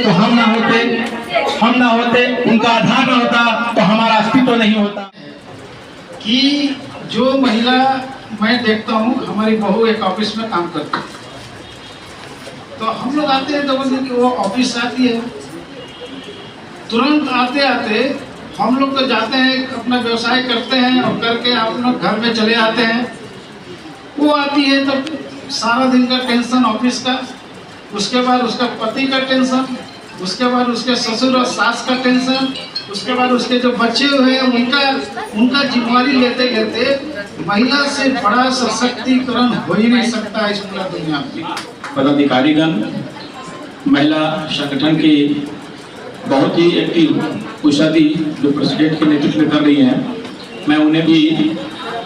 तो हम ना होते, उनका आधार ना होता तो हमारा अस्तित्व नहीं होता। कि जो महिला मैं देखता हूँ, हमारी बहू एक ऑफिस में काम करती है, तो हम लोग आते हैं तो बोलते कि वो ऑफिस आती है, तुरंत आते आते हम लोग तो जाते हैं अपना व्यवसाय करते हैं और करके आप लोग घर में चले आते हैं। वो आती है तो सारा दिन का टेंशन ऑफिस का, उसके बाद उसका पति का टेंशन, उसके बाद उसके ससुर और सास का टेंशन, उसके बाद उसके जो बच्चे हुए हैं उनका जिम्मेवारी लेते लेते महिला से बड़ा सशक्तिकरण हो ही नहीं सकता इस पूरा दुनिया में। पदाधिकारीगण महिला संगठन की बहुत ही एक्टिव उषा दी जो प्रेसिडेंट के नेतृत्व में कर रही हैं, मैं उन्हें भी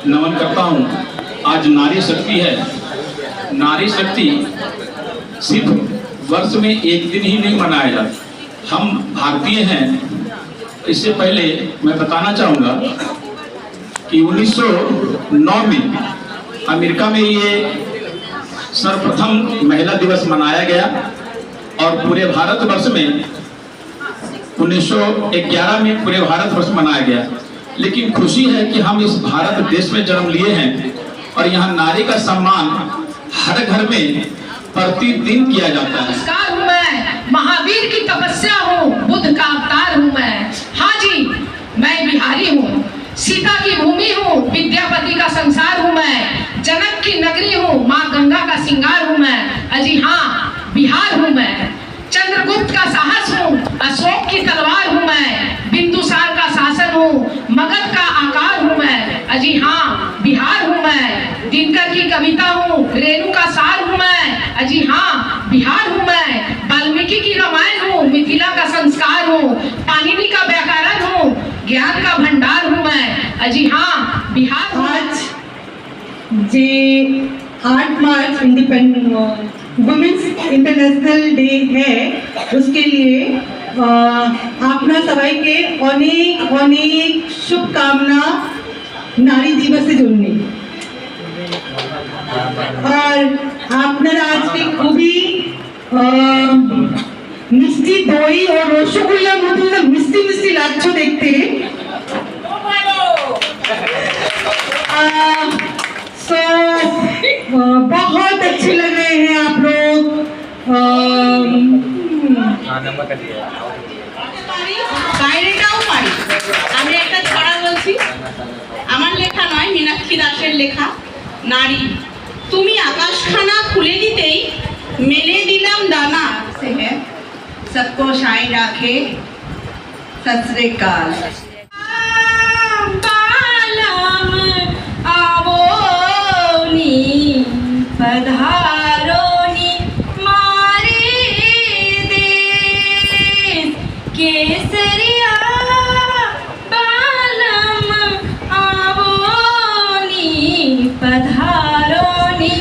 नमन करता हूं। आज नारी शक्ति है। नारी शक्ति सिर्फ वर्ष में एक दिन ही नहीं मनाया जाता। हम भारतीय हैं। इससे पहले मैं बताना चाहूँगा कि 1909 में अमेरिका में ये सर्वप्रथम महिला दिवस मनाया गया और पूरे भारतवर्ष में 1911 में पूरे भारतवर्ष मनाया गया। लेकिन खुशी है कि हम इस भारत देश में जन्म लिए हैं और यहाँ नारी का सम्मान हर घर में प्रतिदिन किया जाता है। मैं महावीर की तपस्या हूँ, बुद्ध का अवतार हूँ मैं। हाँ जी, मैं बिहारी हूँ, सीता की भूमि हूँ, विद्यापति का संसार हूँ मैं, जनक की नगरी हूँ, माँ गंगा का सिंगार हूँ मैं। अजी हाँ, बिहार हूँ मैं। चंद्रगुप्त का साहस हूँ, अशोक की तलवार हूँ मैं, बिंदुसार का शासन हूँ, मगध का आकार हूँ मैं। अजी हाँ, बिहार हूँ मैं। दिनकर की कविता हूँ, रेणु का सार हूँ मैं। अजी हाँ, बिहार हूँ मैं। वाल्मीकि की रामायण हूँ, मिथिला का संस्कार हूँ, पाणिनि का व्याकरण हूँ, ज्ञान का भंडार हूँ मैं। अजी हाँ, बिहार हूँ। आज जे 8 मार्च वुमेन्स इंटरनेशनल डे है, उसके लिए आपना सबाई के अनेक अनेक शुभकामना नारी दिवस से जुड़ने और আপনারা আজকে খুবই মিষ্টি দই ও রসগোল্লার মতো মিষ্টি মিষ্টি লাগছে দেখতে। सो बहुत अच्छे लग रहे हैं आप लोग। বাইরেটাও পারি। আমি একটা ছড়া বলছি, আমার লেখা নয়, মীনাক্ষী দাসের লেখা। নারী তুমি আকাশখানা খুলে দিতেই মেলে দিলাম দানা से है सबको शाई राखे सत श्री अकाल। पधारोनी मारे देश केसरिया बालम आवोनी पधारोनी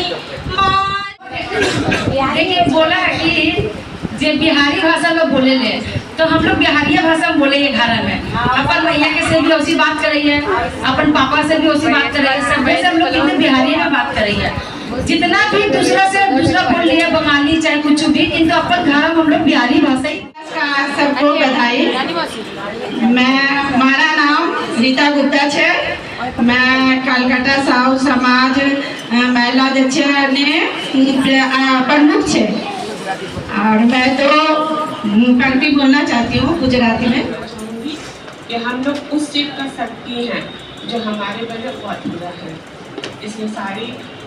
देखिए बोला कि जे बिहारी भाषा में बोले ले तो हम लोग बिहारिया भाषा में बोले घर में। अपन भैया के से भी उसी बात करिए, अपन पापा से भी उसी बात करिए, सब वैसे हम लोग कितने बिहारी में बात करिए। जितना भी दूसरा से दूसरा बोल लिया, बंगाली चाहे कुछ भी, किंतु अपन घर में हम लोग बिहारी भाषा ही। सबको बधाई। मारा नाम रीता गुप्ता है। मैं कलकत्ता साहू समाज महिला ने प्रमुख है और मैं तो पंक्ति बोलना चाहती हूँ गुजराती में कि हम लोग उस चीज का शक्ति हैं जो हमारे बड़े बहुत बुरा है। इसमें सारी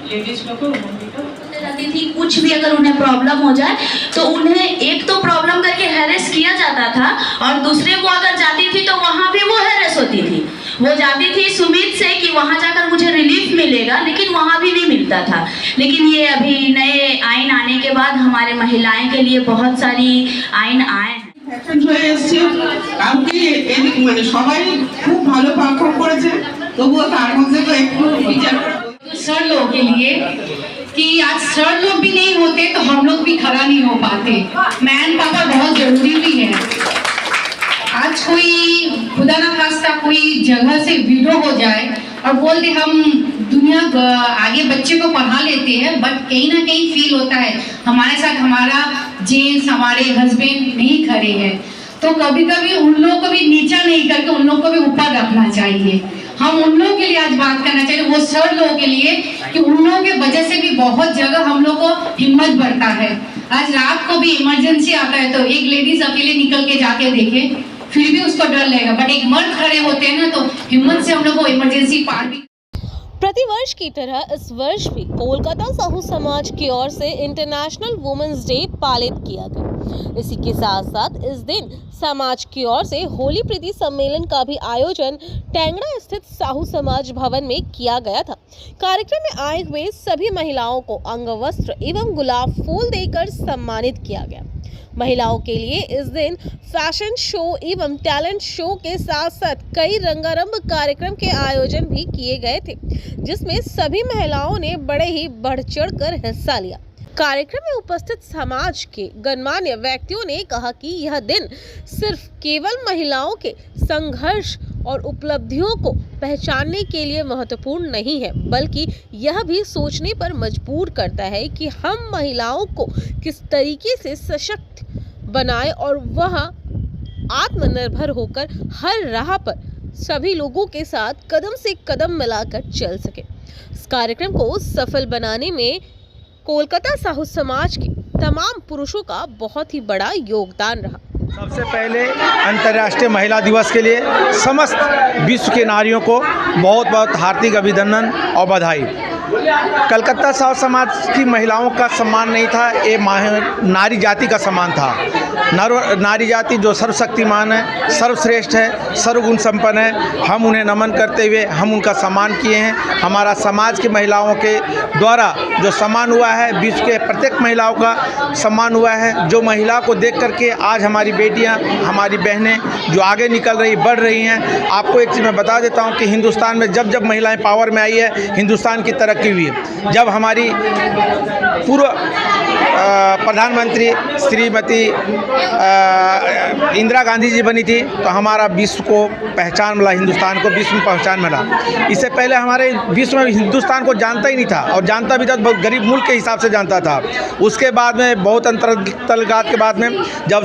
लेडीज लोगों रहती थी, कुछ भी अगर उन्हें प्रॉब्लम हो जाए तो उन्हें एक तो प्रॉब्लम करके हैरेस किया जाता था और दूसरे को अगर जाती थी तो वहाँ भी वो हैरेस होती थी। वो जाती थी सुमित से कि वहाँ जाकर मुझे रिलीफ मिलेगा, लेकिन वहाँ भी नहीं मिलता था। लेकिन ये अभी नए आइन आने के बाद हमारे महिलाएं के लिए बहुत सारी आइन आए हैं। सर लोगों के लिए कि आज सर लोग भी नहीं होते तो हम लोग भी खड़ा नहीं हो पाते। मैन पावर बहुत जरूरी भी है। आज कोई खुदा ना खास्ता कोई जगह से वीडियो हो जाए और बोल दे हम दुनिया आगे बच्चे को पढ़ा लेते हैं, बट कहीं ना कहीं फील होता है हमारे साथ हमारा जेंट्स हमारे हस्बैंड नहीं खड़े हैं, तो कभी कभी उन लोगों को भी नीचा नहीं करके उन लोगों को भी ऊपर रखना चाहिए। हम उन लोगों के लिए आज बात करना चाहिए, वो सर लोगों के लिए, कि उन लोगों के वजह से भी बहुत जगह हम लोग को हिम्मत बढ़ता है। आज रात को भी इमरजेंसी आता है तो एक लेडीज अकेले निकल के जाके देखे, फिर भी उसको डर लगेगा, बट एक मर्द खड़े होते हैं ना तो हिम्मत से हम लोग को इमरजेंसी पार भी। प्रतिवर्ष की तरह इस वर्ष भी कोलकाता साहू समाज की ओर से इंटरनेशनल वुमेन्स डे पालित किया गया। इसी के साथ साथ इस दिन समाज की ओर से होली प्रीति सम्मेलन का भी आयोजन टेंगड़ा स्थित साहू समाज भवन में किया गया था। कार्यक्रम में आए हुए सभी महिलाओं को अंगवस्त्र एवं गुलाब फूल देकर सम्मानित किया गया। महिलाओं के लिए इस दिन फैशन शो एवं टैलेंट शो के साथ साथ कई रंगारंग कार्यक्रम के आयोजन भी किए गए थे, जिसमें सभी महिलाओं ने बड़े ही बढ़ चढ़ कर हिस्सा लिया। कार्यक्रम में उपस्थित समाज के गणमान्य व्यक्तियों ने कहा कि यह दिन सिर्फ केवल महिलाओं के संघर्ष और उपलब्धियों को पहचानने के लिए महत्वपूर्ण नहीं है, बल्कि यह भी सोचने पर मजबूर करता है कि हम महिलाओं को किस तरीके से सशक्त बनाएं और वह आत्मनिर्भर होकर हर राह पर सभी लोगों के साथ कदम से कदम मिलाकर चल सके। इस कार्यक्रम को सफल बनाने में कोलकाता साहू समाज के तमाम पुरुषों का बहुत ही बड़ा योगदान रहा। सबसे पहले अंतर्राष्ट्रीय महिला दिवस के लिए समस्त विश्व के नारियों को बहुत बहुत हार्दिक अभिनंदन और बधाई। कलकत्ता साहू समाज की महिलाओं का सम्मान नहीं था, ये नारी जाति का सम्मान था। नारी जाति जो सर्वशक्तिमान है, सर्वश्रेष्ठ है, सर्वगुण संपन्न है। हम उन्हें नमन करते हुए हम उनका सम्मान किए हैं। हमारा समाज की महिलाओं के द्वारा जो सम्मान हुआ है, विश्व के प्रत्येक महिलाओं का सम्मान हुआ है। जो महिला को देख करके आज हमारी बेटियां, हमारी बहनें जो आगे निकल रही, बढ़ रही हैं। आपको एक चीज़ मैं बता देता हूं कि हिंदुस्तान में जब जब महिलाएं पावर में आई है, हिंदुस्तान की तरक्की हुई है। जब हमारी पूर्व प्रधानमंत्री श्रीमती इंदिरा गांधी जी बनी थी तो हमारा विश्व को पहचान मिला, हिंदुस्तान को विश्व में पहचान मिला। इससे पहले हमारे विश्व में हिंदुस्तान को जानता ही नहीं था, और जानता भी था तो बहुत गरीब मुल्क के हिसाब से जानता था। उसके बाद में बहुत अंतर्गत के बाद में जब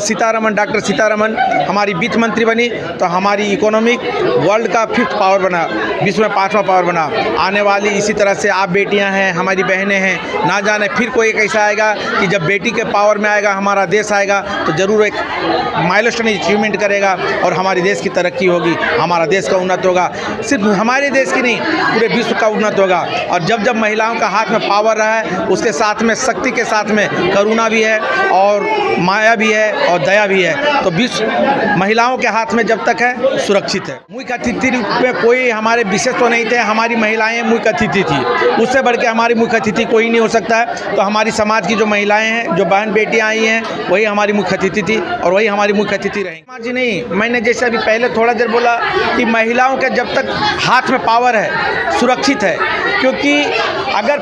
डॉक्टर सीतारमण हमारी वित्त मंत्री बनी तो हमारी इकोनॉमिक वर्ल्ड का 5th पावर बना, विश्व में 5वां पावर बना। आने वाली इसी तरह से आप बेटियां हैं, हमारी बहनें हैं, ना जाने फिर कोई एक ऐसा आएगा कि जब बेटी के पावर में आएगा हमारा देश आएगा तो ज़रूर एक माइलस्टोन अचीवमेंट करेगा और हमारे देश की तरक्की होगी, हमारा देश का उन्नत होगा। सिर्फ हमारे देश की नहीं, पूरे विश्व का उन्नत होगा। और जब जब महिलाओं का हाथ में पावर रहा है, उसके साथ में शक्ति के साथ में करुणा भी है और माया भी है और दया भी है। तो विश्व महिलाओं के हाथ में जब तक है सुरक्षित है। मुख्य अतिथि रूप में कोई हमारे विशेष तो नहीं थे, हमारी महिलाएं मुख्य अतिथि थी। उससे बढ़ के हमारी मुख्य अतिथि कोई नहीं हो सकता है। तो हमारी समाज की जो महिलाएं हैं, जो बहन बेटियां आई हैं, वही हमारी मुख्य अतिथि थी और वही हमारी मुख्य अतिथि रहेंगी। जी नहीं, मैंने जैसे अभी पहले थोड़ा देर बोला कि महिलाओं के जब तक हाथ में पावर है सुरक्षित है, क्योंकि अगर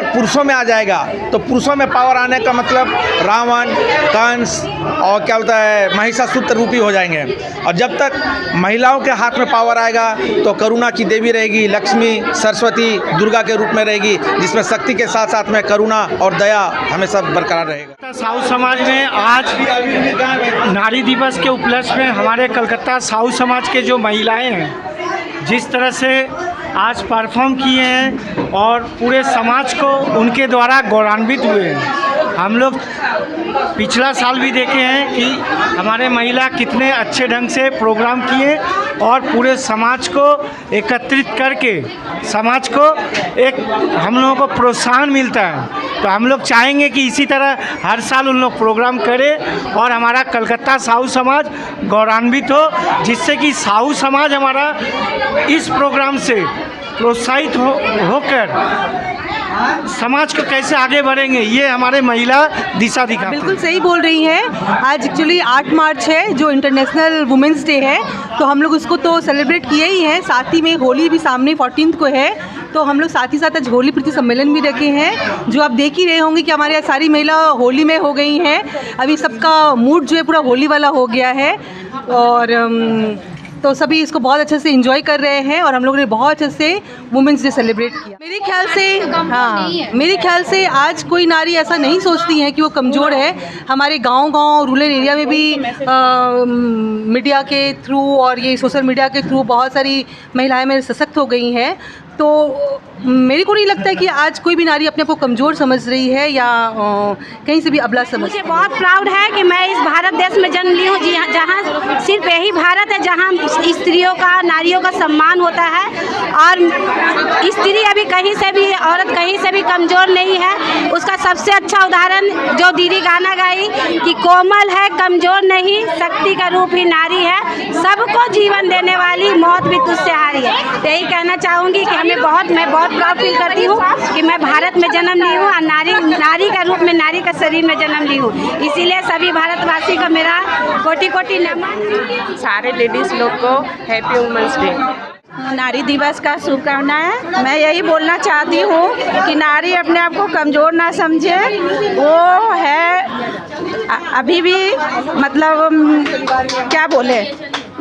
पुरुषों में आ जाएगा तो पुरुषों में पावर आने का मतलब रावण, कंस और क्या होता है महिषासुर रूपी हो जाएंगे। और जब तक महिलाओं के हाथ में पावर आएगा तो करुणा की देवी रहेगी, लक्ष्मी, सरस्वती, दुर्गा के रूप में रहेगी, जिसमें शक्ति के साथ साथ में करुणा और दया हमेशा बरकरार रहेगा। साहू समाज में आज नारी दिवस के उपलक्ष्य में हमारे कलकत्ता साहू समाज के जो महिलाएं हैं, जिस तरह से आज परफॉर्म किए हैं और पूरे समाज को उनके द्वारा गौरवान्वित हुए हैं। हम लोग पिछला साल भी देखे हैं कि हमारे महिला कितने अच्छे ढंग से प्रोग्राम किए और पूरे समाज को एकत्रित करके समाज को एक हम लोगों को प्रोत्साहन मिलता है। तो हम लोग चाहेंगे कि इसी तरह हर साल उन लोग प्रोग्राम करें और हमारा कलकत्ता साहू समाज गौरवान्वित हो, जिससे कि साहू समाज हमारा इस प्रोग्राम से प्रोत्साहित होकर समाज को कैसे आगे बढ़ेंगे, ये हमारे महिला दिशा दिखा। बिल्कुल सही बोल रही हैं। आज एक्चुअली 8 मार्च है जो इंटरनेशनल वुमेंस डे है, तो हम लोग उसको तो सेलिब्रेट किए ही हैं, साथ ही में होली भी सामने 14 को है, तो हम लोग साथ ही साथ आज होली प्रीति सम्मेलन भी रखे हैं। जो आप देख ही रहे होंगे कि हमारे सारी महिला होली में हो गई हैं। अभी सबका मूड जो है पूरा होली वाला हो गया है। और तो सभी इसको बहुत अच्छे से एंजॉय कर रहे हैं और हम लोगों ने बहुत अच्छे से वुमेंस डे सेलिब्रेट किया। मेरे ख्याल से आज कोई नारी ऐसा नहीं सोचती है कि वो कमज़ोर है। हमारे गांव रूरल एरिया में भी मीडिया के थ्रू और ये सोशल मीडिया के थ्रू बहुत सारी महिलाएं मेरे सशक्त हो गई हैं। तो मेरे को नहीं लगता है कि आज कोई भी नारी अपने को कमज़ोर समझ रही है या कहीं से भी अबला समझ। मुझे बहुत प्राउड है कि मैं इस भारत देश में जन्म ली हूँ जहाँ सिर्फ यही भारत है जहाँ स्त्रियों का नारियों का सम्मान होता है और स्त्री अभी कहीं से भी औरत कहीं से भी कमज़ोर नहीं है। उसका सबसे अच्छा उदाहरण जो दीदी गाना गाई कि कोमल है कमज़ोर नहीं, शक्ति का रूप ही नारी है, सबको जीवन देने वाली, मौत भी तुझसे हारी है। यही कहना चाहूँगी कि मैं बहुत प्राउड फील करती हूँ कि मैं भारत में जन्म ली हूँ और नारी का रूप में, नारी का शरीर में जन्म ली हूँ। इसीलिए सभी भारतवासी को मेरा कोटि नमन। सारे लेडीज़ लोग को हैप्पी वुमेंस डे। नारी दिवस का शुभकामनाएं। मैं यही बोलना चाहती हूँ कि नारी अपने आप को कमज़ोर ना समझे, वो है अभी भी मतलब क्या बोले,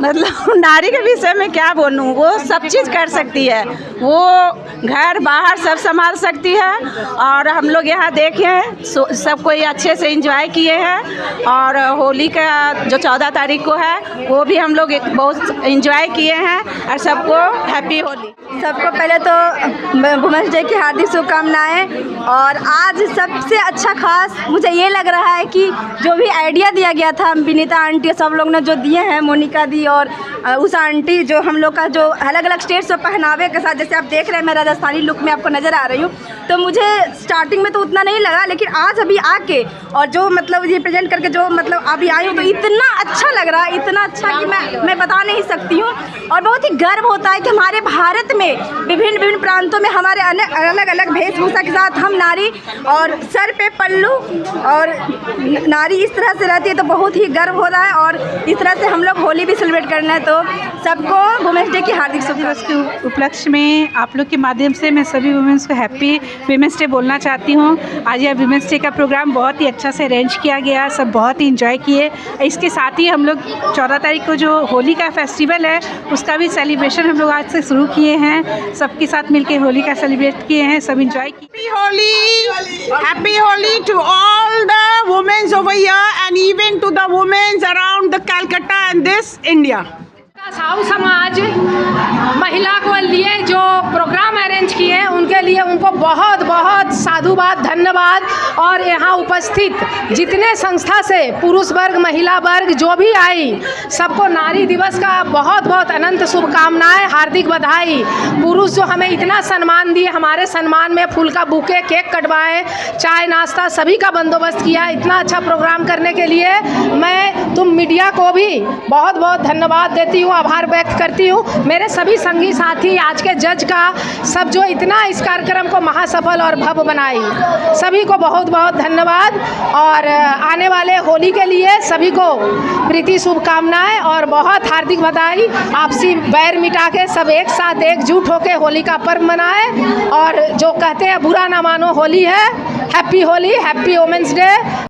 मतलब नारी के विषय में क्या बोलूँ, वो सब चीज़ कर सकती है, वो घर बाहर सब संभाल सकती है। और हम लोग यहाँ देखें सब कोई अच्छे से एंजॉय किए हैं और होली का जो 14 तारीख को है वो भी हम लोग बहुत एंजॉय किए हैं और सबको हैप्पी होली। सबको पहले तो वुमेंस डे की हार्दिक शुभकामनाएं। और आज सबसे अच्छा खास मुझे ये लग रहा है कि जो भी आइडिया दिया गया था विनीता आंटी सब लोग ने जो दिए हैं, मोनिका दी और उषा आंटी, जो हम लोग का जो अलग अलग स्टेट्स में पहनावे के साथ, जैसे आप देख रहे हैं मैं राजस्थानी लुक में आपको नज़र आ रही हूँ, तो मुझे स्टार्टिंग में तो उतना नहीं लगा, लेकिन आज अभी आके और जो मतलब ये प्रेजेंट करके जो मतलब अभी आई हूँ तो इतना अच्छा लग रहा है, इतना अच्छा कि मैं बता नहीं सकती हूँ। और बहुत ही गर्व होता है कि हमारे भारत में विभिन्न प्रांतों में हमारे अलग अलग वेशभूषा के साथ हम नारी और सर पे पल्लू और नारी इस तरह से रहती है, तो बहुत ही गर्व हो रहा है। और इस तरह से हम लोग होली भी सेलिब्रेट करना है, तो सबको वुमेंस डे की हार्दिक शुभकामनाएं। के उपलक्ष्य में आप लोग के माध्यम से मैं सभी वुमेंस को हैप्पी वुमेंस डे बोलना चाहती हूँ। आज यह वुमेंस डे का प्रोग्राम बहुत ही अच्छा से अरेंज किया गया, सब बहुत ही इंजॉय किए। इसके साथ ही हम लोग 14 तारीख को जो होली का फेस्टिवल है उसका भी सेलिब्रेशन हम लोग आज से शुरू किए हैं, सबके साथ मिलकर होली का सेलिब्रेट किए हैं, सब इंजॉय किए। Happy Holi to all the women over here and even to the women around the Calcutta and this India. Sahu समाज महिला को लिए जो प्रोग्राम अरेंज किए हैं उनके लिए उनको बहुत बहुत साधुवाद, धन्यवाद। और यहाँ उपस्थित जितने संस्था से पुरुष वर्ग, महिला वर्ग जो भी आई, सबको नारी दिवस का बहुत बहुत अनंत शुभकामनाएं, हार्दिक बधाई। पुरुष जो हमें इतना सम्मान दिए, हमारे सम्मान में फूल का बुके, केक कटवाए, चाय नाश्ता सभी का बंदोबस्त किया, इतना अच्छा प्रोग्राम करने के लिए मैं तुम मीडिया को भी बहुत बहुत धन्यवाद देती हूँ, आभार व्यक्त करती हूँ। मेरे सभी संगी साथी, आज के जज का सब जो इतना इस कार्यक्रम को महासफल और भव्य बनाई, सभी को बहुत बहुत धन्यवाद। और आने वाले होली के लिए सभी को प्रीति शुभकामनाएं और बहुत हार्दिक बधाई। आपसी बैर मिटा के सब एक साथ एकजुट होकर होली का पर्व मनाएं और जो कहते हैं बुरा ना मानो, होली है। Happy Holi, happy women's day.